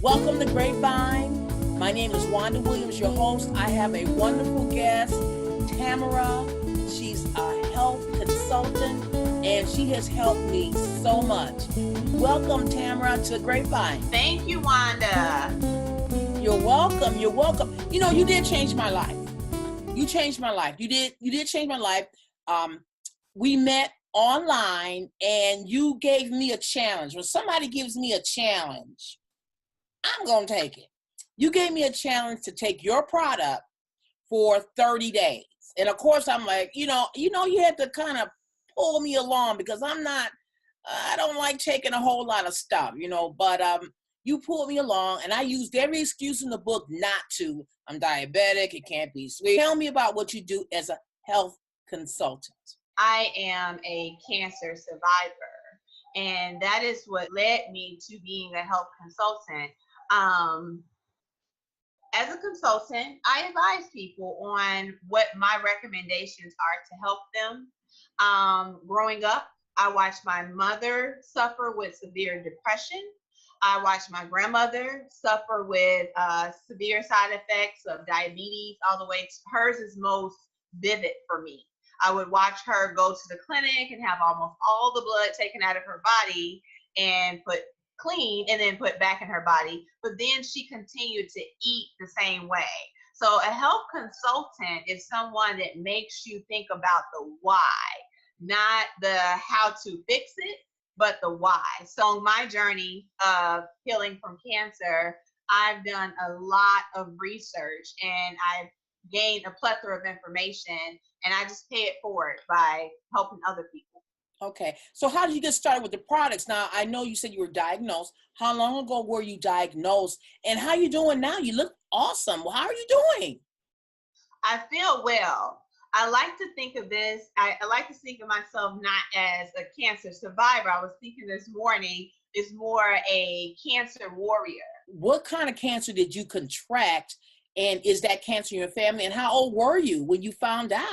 Welcome to Grapevine. My name is Wanda Williams, your host. I have a wonderful guest, Tamara. She's a health consultant, and she has helped me so much. Welcome, Tamara, to Grapevine. Thank you, Wanda. You're welcome. You're welcome. You know, you did change my life. You changed my life. You did change my life. We met online, and you gave me a challenge. When somebody gives me a challenge, I'm going to take it. You gave me a challenge to take your product for 30 days. And of course, I'm like, you had to kind of pull me along because I don't like taking a whole lot of stuff, but you pulled me along, and I used every excuse in the book not to. I'm diabetic. It can't be sweet. Tell me about what you do as a health consultant. I am a cancer survivor, and that is what led me to being a health consultant. As a consultant, I advise people on what my recommendations are to help them. Growing up, I watched my mother suffer with severe depression. I watched my grandmother suffer with severe side effects of diabetes, all the way to hers is most vivid for me. I would watch her go to the clinic and have almost all the blood taken out of her body and put clean and then put back in her body. But then she continued to eat the same way. So a health consultant is someone that makes you think about the why, not the how to fix it, but the why. So on my journey of healing from cancer, I've done a lot of research, and I've gained a plethora of information, and I just pay it forward by helping other people. Okay. So how did you get started with the products? Now, I know you said you were diagnosed. How long ago were you diagnosed? And how are you doing now? You look awesome. Well, how are you doing? I feel well. I like to think of this, I like to think of myself not as a cancer survivor. I was thinking this morning, is more a cancer warrior. What kind of cancer did you contract? And is that cancer in your family? And how old were you when you found out?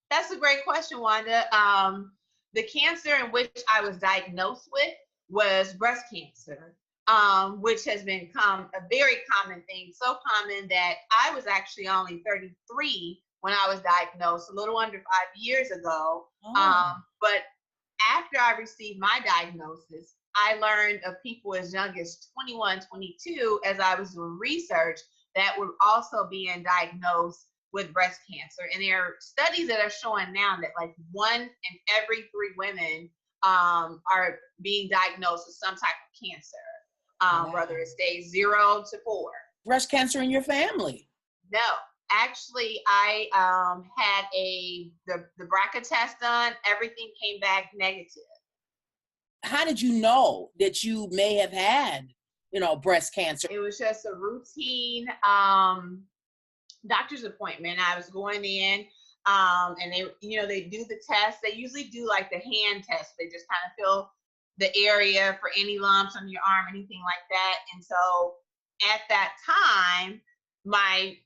That's a great question, Wanda. The cancer in which I was diagnosed with was breast cancer, which has become a very common thing, so common that I was actually only 33 when I was diagnosed, a little under 5 years ago. Oh. But after I received my diagnosis, I learned of people as young as 21, 22, as I was doing research, that were also being diagnosed with breast cancer. And there are studies that are showing now that like 1 in every 3 women are being diagnosed with some type of cancer, Wow. whether it's stage 0 to 4. Breast cancer in your family? No, actually, I had the BRCA test done. Everything came back negative. How did you know that you may have had, breast cancer? It was just a routine doctor's appointment. I was going in, and they do the test. They usually do like the hand test. They just kind of feel the area for any lumps on your arm, anything like that. And so at that time, my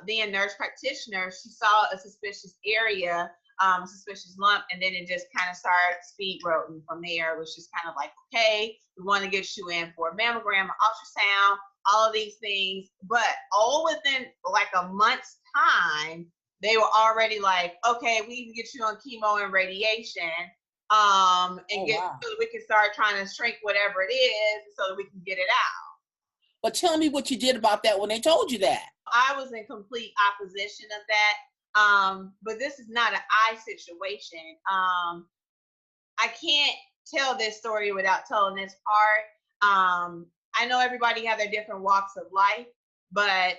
then nurse practitioner, she saw a suspicious area, suspicious lump, and then it just kind of started speed roading from there. It was just kind of like, okay, we want to get you in for a mammogram, an ultrasound, all of these things. But all within like a month's time, they were already like, okay, we can get you on chemo and radiation, so that we can start trying to shrink whatever it is so that we can get it out. But tell me what you did about that when they told you that. I was in complete opposition of that. But this is not an I situation. I can't tell this story without telling this part. I know everybody have their different walks of life, but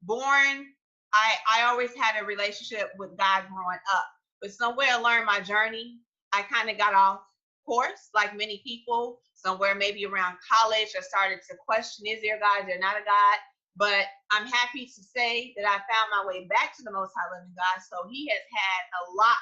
I always had a relationship with God growing up. But somewhere along my journey, I kind of got off course, like many people. Somewhere maybe around college, I started to question, is there a God? Is there not a God? But I'm happy to say that I found my way back to the Most High Living God. So He has had a lot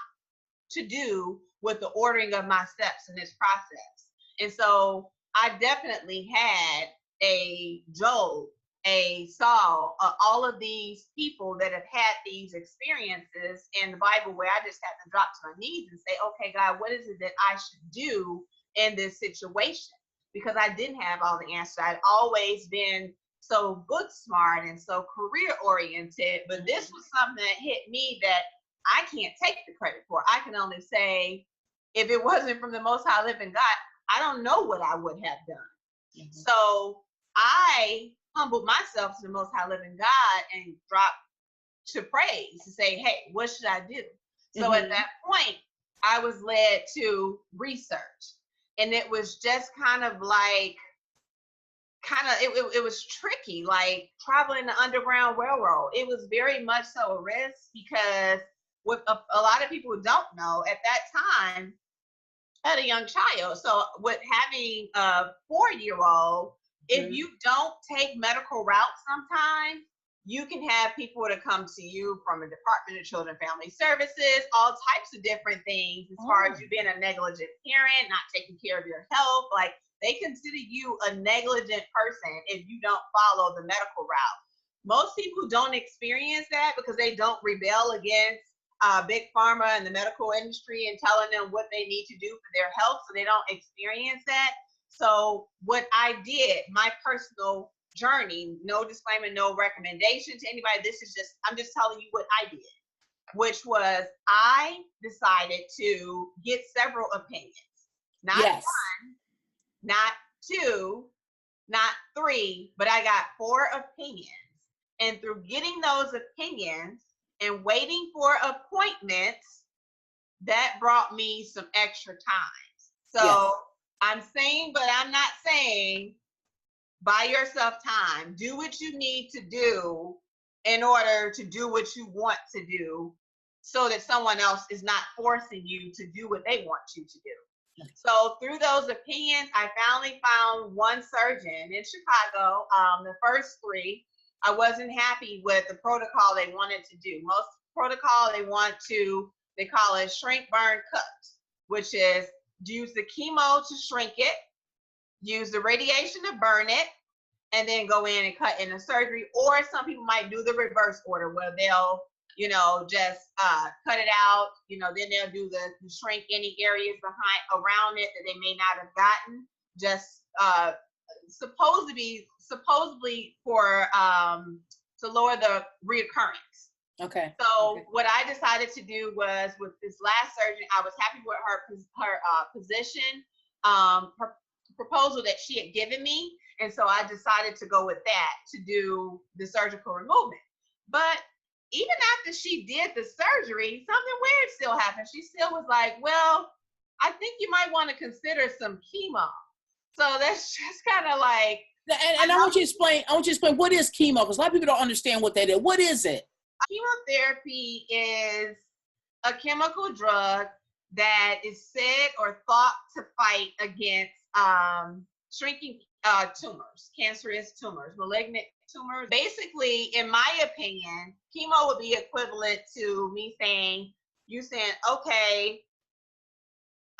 to do with the ordering of my steps in this process. And so I definitely had a Job, a Saul, all of these people that have had these experiences in the Bible where I just had to drop to my knees and say, okay, God, what is it that I should do in this situation? because I didn't have all the answers. I'd always been so book smart and so career oriented, but this was something that hit me that I can't take the credit for. I can only say, if it wasn't from the Most High Living God, I don't know what I would have done. Mm-hmm. So I humbled myself to the Most High Living God and dropped to praise to say, hey, what should I do? So at that point, I was led to research. And it was just kind of like, it was tricky, like traveling the Underground Railroad. It was very much so a risk, because what a lot of people don't know, at that time, I had a young child. So with having a 4-year-old, if you don't take medical routes sometimes, you can have people to come to you from the Department of Children and Family Services, all types of different things, as far as you being a negligent parent, not taking care of your health. Like, they consider you a negligent person if you don't follow the medical route. Most people don't experience that because they don't rebel against big pharma and the medical industry and telling them what they need to do for their health, so they don't experience that. So what I did, my personal journey, no disclaimer, no recommendation to anybody. I'm just telling you what I did, which was I decided to get several opinions. Not one, not two, not three, but I got 4 opinions. And through getting those opinions and waiting for appointments, that brought me some extra time. So I'm saying, but I'm not saying, buy yourself time. Do what you need to do in order to do what you want to do, so that someone else is not forcing you to do what they want you to do. So through those opinions, I finally found one surgeon in Chicago. The first 3, I wasn't happy with the protocol they wanted to do. Most protocol they call it shrink, burn, cut, which is use the chemo to shrink it, use the radiation to burn it, and then go in and cut in the surgery. Or some people might do the reverse order, where they'll, just cut it out, then they'll do the shrink any areas around it that they may not have gotten, just supposedly for to lower the reoccurrence. Okay. So what I decided to do was, with this last surgeon, I was happy with her position, proposal that she had given me. And so I decided to go with that to do the surgical removal. But even after she did the surgery, something weird still happened. She still was like, well, I think you might want to consider some chemo. So that's just kind of like. And I want you to explain what is chemo, because a lot of people don't understand what that is. What is it? Chemotherapy is a chemical drug that is said or thought to fight against shrinking tumors, cancerous tumors, malignant tumors. Basically, in my opinion, chemo would be equivalent to me saying, okay,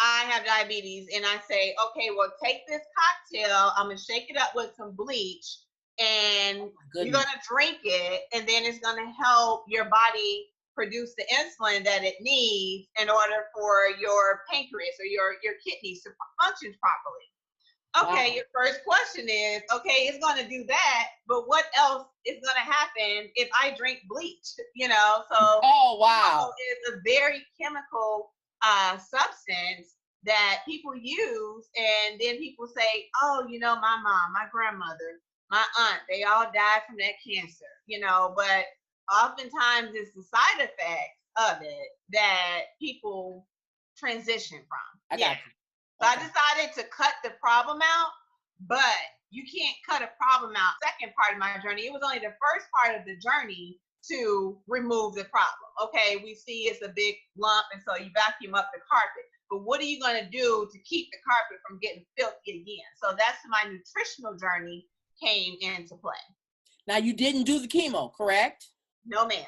I have diabetes, and I say, okay, well, take this cocktail, I'm gonna shake it up with some bleach, and you're gonna drink it, and then it's gonna help your body produce the insulin that it needs in order for your pancreas or your kidneys to function properly. Okay, wow. Your first question is, okay, it's going to do that, but what else is going to happen if I drink bleach? So oh wow, it's a very chemical substance that people use, and then people say, oh, my mom, my grandmother, my aunt, they all died from that cancer, but oftentimes it's the side effects of it that people transition from. I got you. So I decided to cut the problem out, but you can't cut a problem out. Second part of my journey, it was only the first part of the journey to remove the problem. Okay, we see it's a big lump, and so you vacuum up the carpet. But what are you going to do to keep the carpet from getting filthy again? So that's my nutritional journey came into play. Now, you didn't do the chemo, correct? No, ma'am.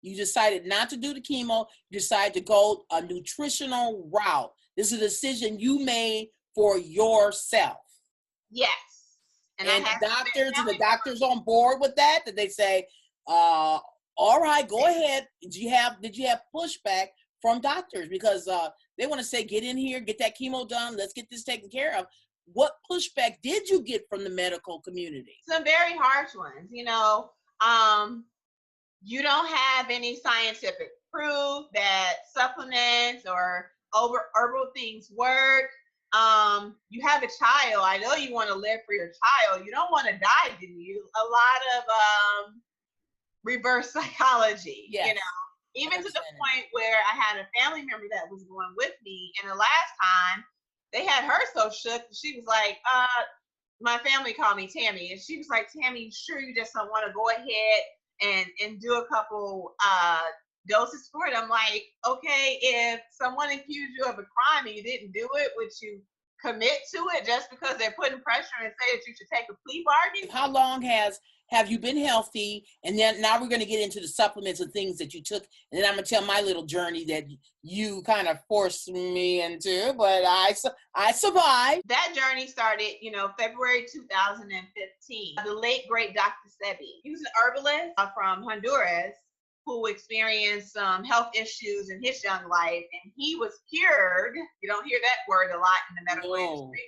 You decided not to do the chemo. You decided to go a nutritional route. This is a decision you made for yourself. Yes. And the doctors on board with that? Did they say, all right, go ahead. Did you have pushback from doctors? Because they want to say, get in here, get that chemo done. Let's get this taken care of. what pushback did you get from the medical community? Some very harsh ones. You don't have any scientific proof that supplements or herbal things work. You have a child. I know you want to live for your child. You don't want to die, do you? A lot of reverse psychology, Yes. even to the point where I had a family member that was going with me, and the last time they had her so shook, she was like, my family called me Tammy, and she was like, Tammy, you sure you just don't want to go ahead and do a couple doses for it? I'm like, okay, if someone accused you of a crime and you didn't do it, would you commit to it just because they're putting pressure and say that you should take a plea bargain? How long have you been healthy? And then now we're going to get into the supplements and things that you took. And then I'm going to tell my little journey that you kind of forced me into, but I survived. That journey started, February 2015. The late, great Dr. Sebi. He was an herbalist from Honduras who experienced some health issues in his young life, and he was cured. You don't hear that word a lot in the medical industry.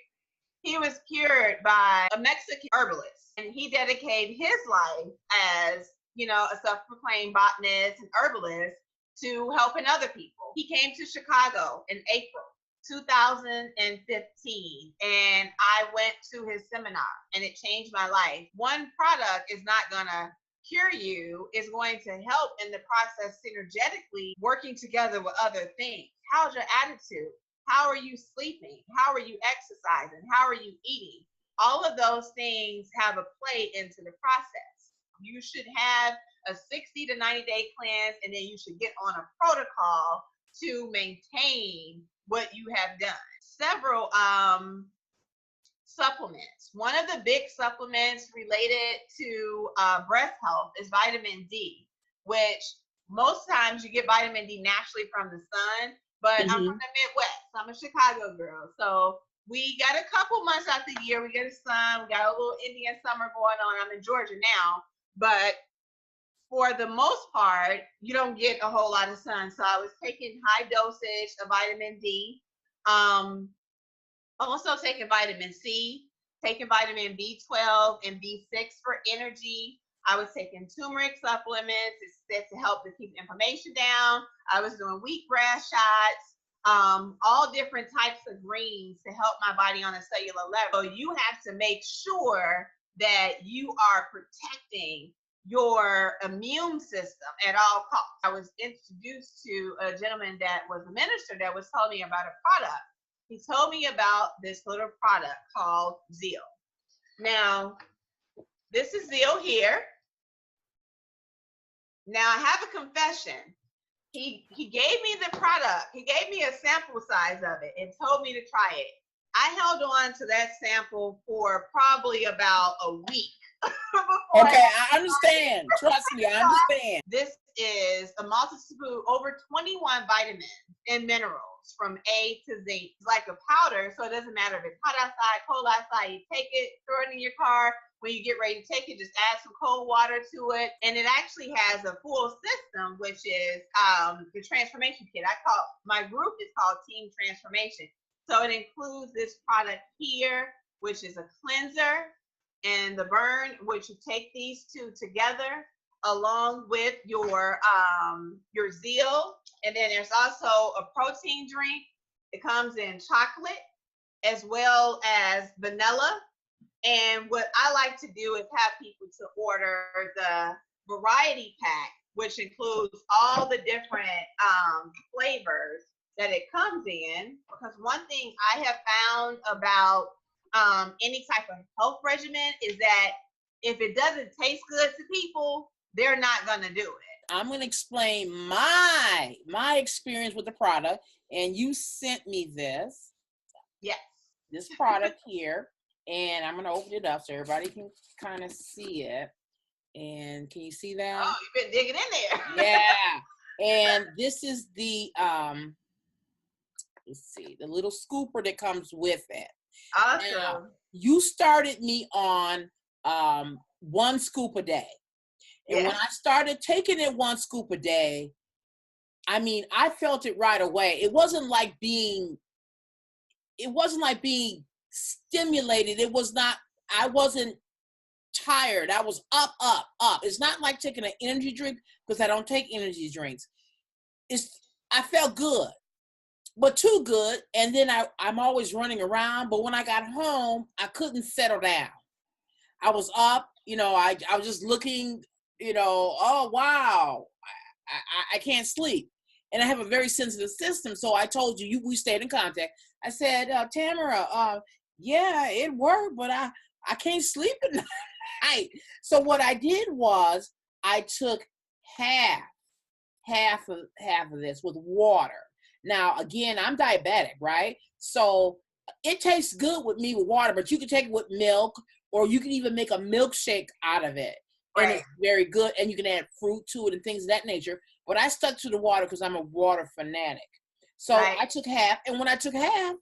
He was cured by a Mexican herbalist, and he dedicated his life as, a self-proclaimed botanist and herbalist to helping other people. He came to Chicago in April 2015, and I went to his seminar, and it changed my life. One product is not gonna cure you, is going to help in the process synergetically working together with other things. How's your attitude? How are you sleeping? How are you exercising? How are you eating? All of those things have a play into the process. You should have a 60 to 90-day cleanse, and then you should get on a protocol to maintain what you have done. Several supplements. One of the big supplements related to breast health is vitamin D, which most times you get vitamin D naturally from the sun, but I'm from the Midwest. I'm a Chicago girl. So we got a couple months out the year. We get a sun. We got a little Indian summer going on. I'm in Georgia now, but for the most part, you don't get a whole lot of sun. So I was taking high dosage of vitamin D. Also taking vitamin C, taking vitamin B12 and B6 for energy. I was taking turmeric supplements. It's said to help to keep inflammation down. I was doing wheatgrass shots, all different types of greens to help my body on a cellular level. So you have to make sure that you are protecting your immune system at all costs. I was introduced to a gentleman that was a minister that was telling me about a product. He told me about this little product called Zeal. Now, this is Zeal here. Now, I have a confession. He gave me the product. He gave me a sample size of it and told me to try it. I held on to that sample for probably about a week. Okay, I understand. Trust me, I understand. This is a multitude, over 21 vitamins and minerals from A to Z. It's like a powder, so it doesn't matter if it's hot outside, cold outside. You take it, throw it in your car. When you get ready to take it, just add some cold water to it. And it actually has a full system, which is the transformation kit. My group is called Team Transformation. So it includes this product here, which is a cleanser, and the burn, which you take these two together along with your Zeal. And then there's also a protein drink. It comes in chocolate as well as vanilla. And what I like to do is have people to order the variety pack, which includes all the different flavors that it comes in. Because one thing I have found about any type of health regimen is that if it doesn't taste good to people, they're not going to do it. I'm going to explain my experience with the product, and you sent me this. Yes. This product here, and I'm going to open it up so everybody can kind of see it. And can you see that? Oh, you've been digging in there. Yeah. And this is the let's see, the little scooper that comes with it. Awesome. Now, you started me on 1 scoop a day. And yes. when I started taking it 1 scoop a day, I mean, I felt it right away. It wasn't like being stimulated. I wasn't tired. I was up. It's not like taking an energy drink, because I don't take energy drinks. I felt good, but too good. And then I'm always running around. But when I got home, I couldn't settle down. I was up, I was just looking, oh, wow, I can't sleep. And I have a very sensitive system. So I told you, we stayed in contact. I said, Tamara, yeah, it worked, but I can't sleep at night. So what I did was I took half of this with water. Now, again, I'm diabetic, right? So it tastes good with me with water, but you can take it with milk, or you can even make a milkshake out of it. And Right. it's very good. And you can add fruit to it and things of that nature. But I stuck to the water because I'm a water fanatic. So Right. I took half. And when I took half,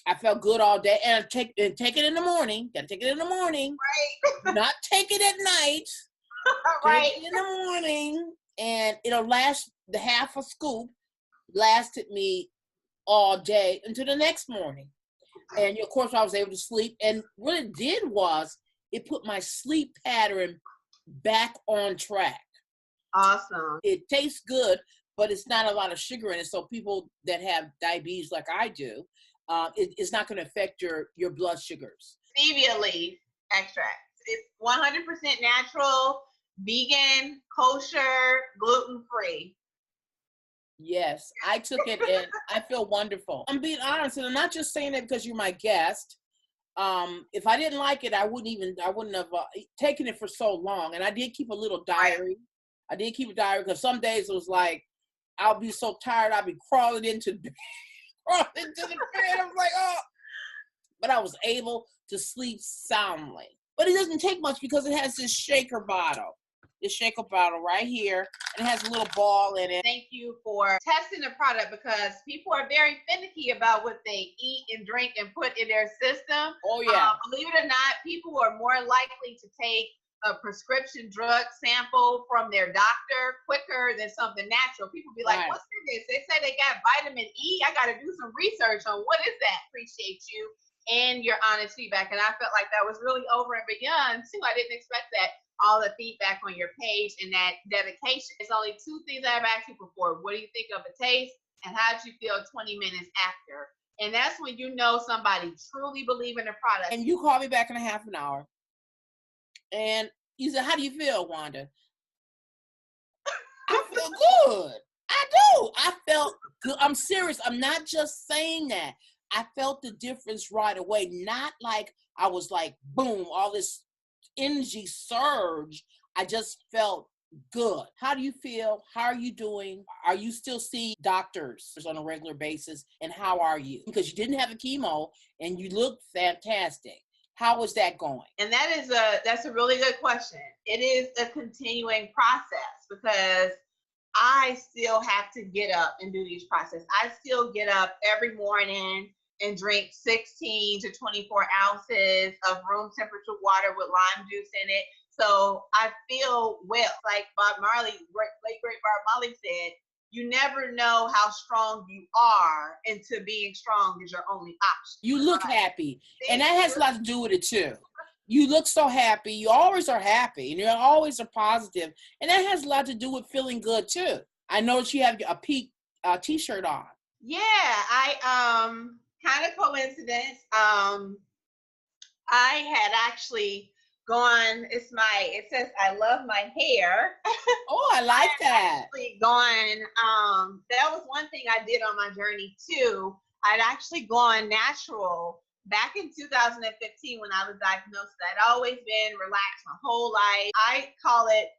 I felt good all day. And take it in the morning. Gotta take it in the morning. Right. Not take it at night. Right. Take it in the morning. And it'll last, the half a scoop lasted me all day until the next morning. And of course I was able to sleep. And what it did was it put my sleep pattern back on track. Awesome. It tastes good, but it's not a lot of sugar in it. So people that have diabetes like I do, it's not going to affect your blood sugars. Stevia leaf extract. It's 100% natural, vegan, kosher, gluten-free. Yes, I took it and I feel wonderful. I'm being honest, and I'm not just saying that because you're my guest. If I didn't like it, I wouldn't have taken it for so long. And I did keep a little diary. I did keep a diary because some days it was like, I'll be so tired, I'll be crawling into the bed. I was like, oh. But I was able to sleep soundly. But it doesn't take much because it has this shaker bottle. This shaker bottle right here, and it has a little ball in it. Thank you for testing the product, because people are very finicky about what they eat and drink and put in their system. Oh yeah. Believe it or not, people are more likely to take a prescription drug sample from their doctor quicker than something natural. People be like, Right. What's in this? They say they got vitamin E. I got to do some research on what is that. Appreciate you and your honest feedback. And I felt like that was really over and beyond too. I didn't expect that. All the feedback on your page and that dedication. There's only two things I've asked you before. What do you think of the taste, and how did you feel 20 minutes after? And that's when you know somebody truly believe in the product. And you call me back in a half an hour, and you said, how do you feel, Wanda? I feel good. I do. I felt good. I'm serious. I'm not just saying that. I felt the difference right away. Not like I was like, boom, all this energy surge. I just felt good. How do you feel? How are you doing? Are you still seeing doctors on a regular basis? And how are you? Because you didn't have a chemo and you look fantastic. How is that going? And that's a really good question. It is a continuing process, because I still have to get up and do these processes. I still get up every morning and drink 16 to 24 ounces of room temperature water with lime juice in it. So I feel well. Like Bob Marley, late great Bob Marley said, you never know how strong you are until being strong is your only option. You look happy. And that has a lot to do with it too. You look so happy. You always are happy, and you always are positive. And that has a lot to do with feeling good too. I noticed you have a peak t-shirt on. Yeah, I kind of coincidence. I had actually gone. It says I love my hair. Oh, I like that. Actually gone. That was one thing I did on my journey too. I'd actually gone natural back in 2015 when I was diagnosed. I'd always been relaxed my whole life. I call it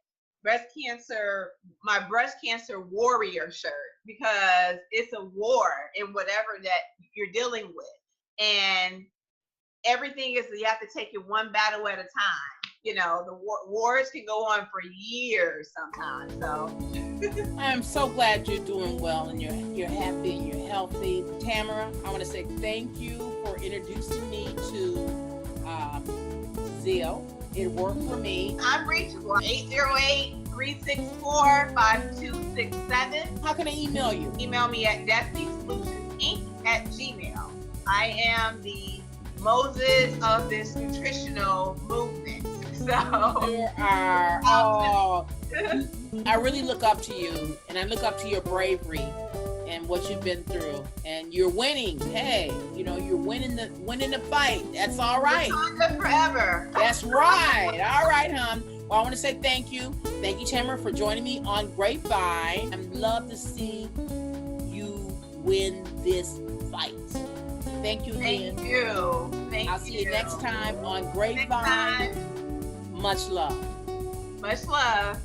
my breast cancer warrior shirt, because it's a war in whatever that you're dealing with. And everything is, you have to take it one battle at a time. You know, the wars can go on for years sometimes. So I'm so glad you're doing well and you're happy and you're healthy. Tamara, I want to say thank you for introducing me to Zio. It worked for me. I'm reachable. 808-364-5267. How can I email you? Email me at DestinySolutionsinc@gmail.com. I am the Moses of this nutritional movement. So You are. Oh, I really look up to you, and I look up to your bravery and what you've been through, and you're winning. Hey, you know, you're winning the fight. That's all right. Wakanda forever. That's right. All right, hon. Well, I want to say thank you. Thank you, Tamara, for joining me on Grapevine. I'd love to see you win this fight. Thank you again. Thank you. I'll see you next time on Grapevine. Much love. Much love.